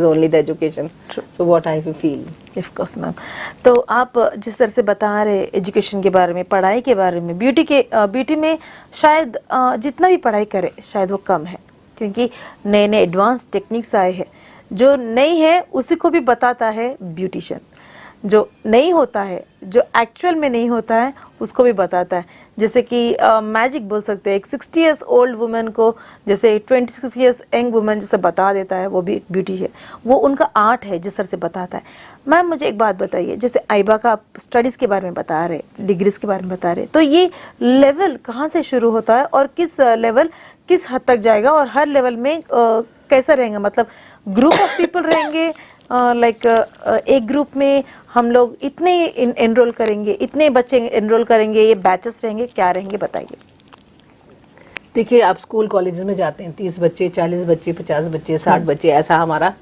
only the education. True. So what I feel. Of course, ma'am. तो आप जिस तरह से बता रहे एजुकेशन के बारे में, पढ़ाई के बारे में, ब्यूटी में शायद जितना भी पढ़ाई करे शायद वो कम है, क्योंकि नए नए एडवांस टेक्निक्स आए हैं। जो नहीं है उसी को भी बताता है ब्यूटिशियन, जो नहीं होता है, जो एक्चुअल में नहीं होता है उसको भी बताता है। जैसे कि मैजिक बोल सकते हैं, एक 60 इयर्स ओल्ड वुमेन को जैसे 26 इयर्स यंग वुमेन जैसे बता देता है, वो भी एक ब्यूटी है, वो उनका आर्ट है जिस तरह से बताता है। मैम मुझे एक बात बताइए, जैसे आइबा का आप स्टडीज़ के बारे में बता रहे, डिग्रीज के बारे में बता रहे, तो ये लेवल कहाँ से शुरू होता है और किस लेवल किस हद तक जाएगा, और हर लेवल में कैसा रहेगा? मतलब ग्रुप ऑफ पीपल रहेंगे, लाइक एक ग्रुप में हम लोग इतने एनरोल करेंगे, इतने बच्चे एनरोल करेंगे, ये बैचेस रहेंगे, क्या रहेंगे बताइए। देखिए, आप स्कूल कॉलेज में जाते हैं, 30 बच्चे, 40 बच्चे, 50 बच्चे, 60 बच्चे, ऐसा हमारा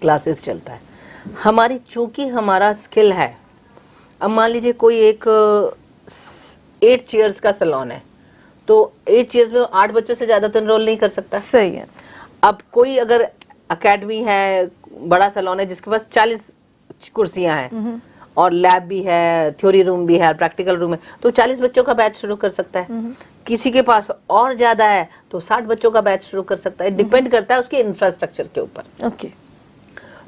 क्लासेस चलता है। हमारी चूंकि हमारा स्किल है, अब मान लीजिए कोई एक 8 चेयर्स का सैलून है, तो 8 चेयर्स में 8 बच्चों से ज्यादा तो एनरोल नहीं कर सकता। सही है। अब कोई अगर अकेडमी है, बड़ा सैलून है जिसके पास 40 कुर्सियां हैं और लैब भी है, थ्योरी रूम भी है, प्रैक्टिकल रूम है, तो 40 बच्चों का बैच शुरू कर सकता है। किसी के पास और ज्यादा है तो 60 बच्चों का बैच शुरू कर सकता है। डिपेंड करता है उसके इंफ्रास्ट्रक्चर के ऊपर। ओके।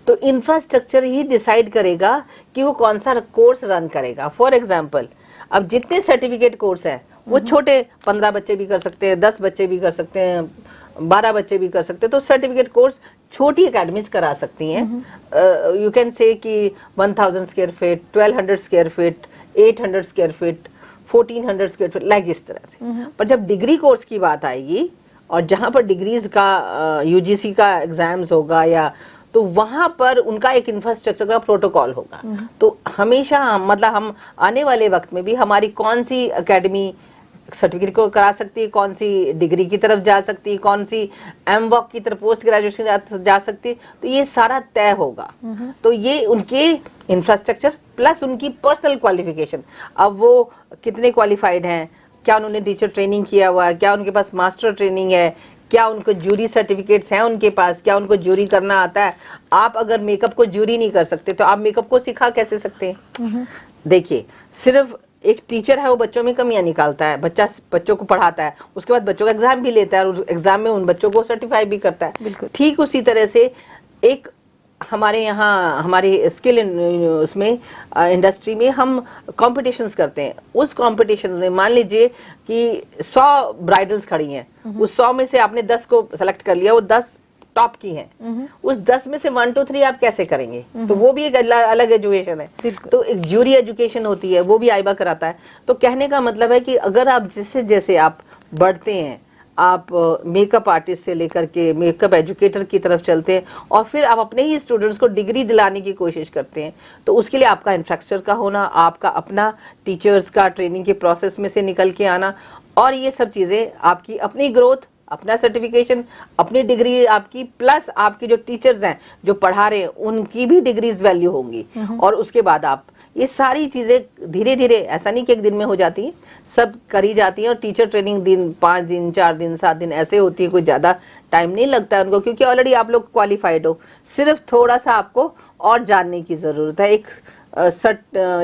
तो इंफ्रास्ट्रक्चर ही डिसाइड करेगा कि वो कौन सा कोर्स रन करेगा। फॉर एग्जाम्पल, अब जितने सर्टिफिकेट कोर्स है वो छोटे 15 बच्चे भी कर सकते हैं, 10 बच्चे भी कर सकते हैं, 12 बच्चे भी कर सकते हैं। तो सर्टिफिकेट कोर्स छोटी एकेडमीज करा सकती हैं। यू कैन से कि 1000 square feet, 1200 square feet, 800 square feet, 1400 square feet, like इस तरह से। पर जब डिग्री कोर्स की बात आएगी और जहां पर डिग्रीज का यूजीसी का एग्जाम्स होगा, या तो वहां पर उनका एक इंफ्रास्ट्रक्चर का प्रोटोकॉल होगा। तो हमेशा मतलब हम आने वाले वक्त में भी हमारी कौन सी एकेडमी सर्टिफिकेट को करा सकती है, कौन सी डिग्री की तरफ जा सकती है, कौन सी एमवॉक की तरफ पोस्ट ग्रेजुएशन जा सकती है, तो ये सारा तय होगा। तो ये उनके इंफ्रास्ट्रक्चर प्लस उनकी पर्सनल क्वालिफिकेशन, अब वो कितने क्वालिफाइड हैं, क्या उन्होंने टीचर ट्रेनिंग किया हुआ है, क्या उनके पास मास्टर ट्रेनिंग है, क्या उनको जूरी सर्टिफिकेट्स हैं उनके पास, क्या उनको जूरी करना आता है। आप अगर मेकअप को जूरी नहीं कर सकते तो आप मेकअप को सिखा कैसे सकते हैं? देखिए, सिर्फ एक टीचर है वो बच्चों में कमियां निकालता है, बच्चों को पढ़ाता है, उसके बाद बच्चों का एग्जाम भी लेता है और एग्जाम में उन बच्चों को सर्टिफाई भी करता है। ठीक उसी तरह से एक हमारे यहाँ हमारी स्किल उसमें इंडस्ट्री में हम कॉम्पिटिशन्स करते हैं। उस कॉम्पिटिशन में मान लीजिए कि 100 ब्राइडल्स खड़ी हैं, उस 100 में से आपने 10 को सेलेक्ट कर लिया, वो 10 टॉप की हैं। उस 10 में से 1 2 3 आप कैसे करेंगे? तो वो भी एक अलग एजुकेशन है। तो एक ज्यूरी एजुकेशन होती है, वो भी आइबा कराता है। तो कहने का मतलब है कि अगर आप जैसे जैसे आप बढ़ते हैं, आप मेकअप आर्टिस्ट से लेकर के मेकअप एजुकेटर की तरफ चलते हैं और फिर आप अपने ही स्टूडेंट्स को डिग्री दिलाने की कोशिश करते हैं, तो उसके लिए आपका इंफ्रास्ट्रक्चर का होना, आपका अपना टीचर्स का ट्रेनिंग के प्रोसेस में से निकल के आना, और ये सब चीज़ें आपकी अपनी ग्रोथ, अपना सर्टिफिकेशन, अपनी डिग्री आपकी, प्लस आपके जो टीचर्स हैं जो पढ़ा रहे हैं उनकी भी डिग्रीज वैल्यू होंगी। और उसके बाद आप ये सारी चीजें धीरे धीरे, ऐसा नहीं कि एक दिन में हो जाती है, सब करी जाती है। और टीचर ट्रेनिंग दिन 5 दिन 4 दिन 7 दिन ऐसे होती है, कोई ज्यादा टाइम नहीं लगता है उनको, क्योंकि ऑलरेडी आप लोग क्वालिफाइड हो। सिर्फ थोड़ा सा आपको और जानने की जरूरत है। एक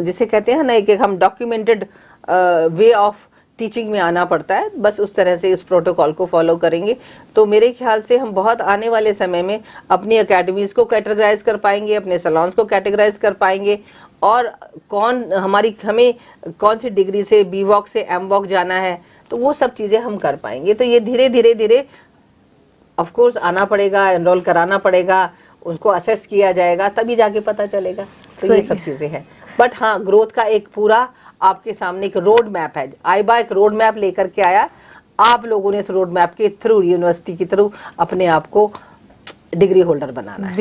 जिसे कहते हैं ना, एक हम डॉक्यूमेंटेड वे ऑफ टीचिंग में आना पड़ता है। बस उस तरह से इस प्रोटोकॉल को फॉलो करेंगे तो मेरे ख्याल से हम बहुत आने वाले समय में अपनी एकेडमीज को कैटेगराइज कर पाएंगे, अपने सैलून्स को कैटेगराइज कर पाएंगे, और हमें कौन सी डिग्री से बीवॉक से एमवॉक जाना है, तो वो सब चीजें हम कर पाएंगे। तो ये धीरे धीरे धीरे ऑफ कोर्स आना पड़ेगा, एनरोल कराना पड़ेगा, उसको असेस किया जाएगा, तभी जाके पता चलेगा। तो ये सब चीजें हैं। बट हाँ, ग्रोथ का एक पूरा आपके सामने एक रोड मैप है। आइबा एक रोड मैप लेकर के आया, आप लोगों ने इस रोड मैप के थ्रू, यूनिवर्सिटी के थ्रू अपने आप को डिग्री होल्डर बनाना है।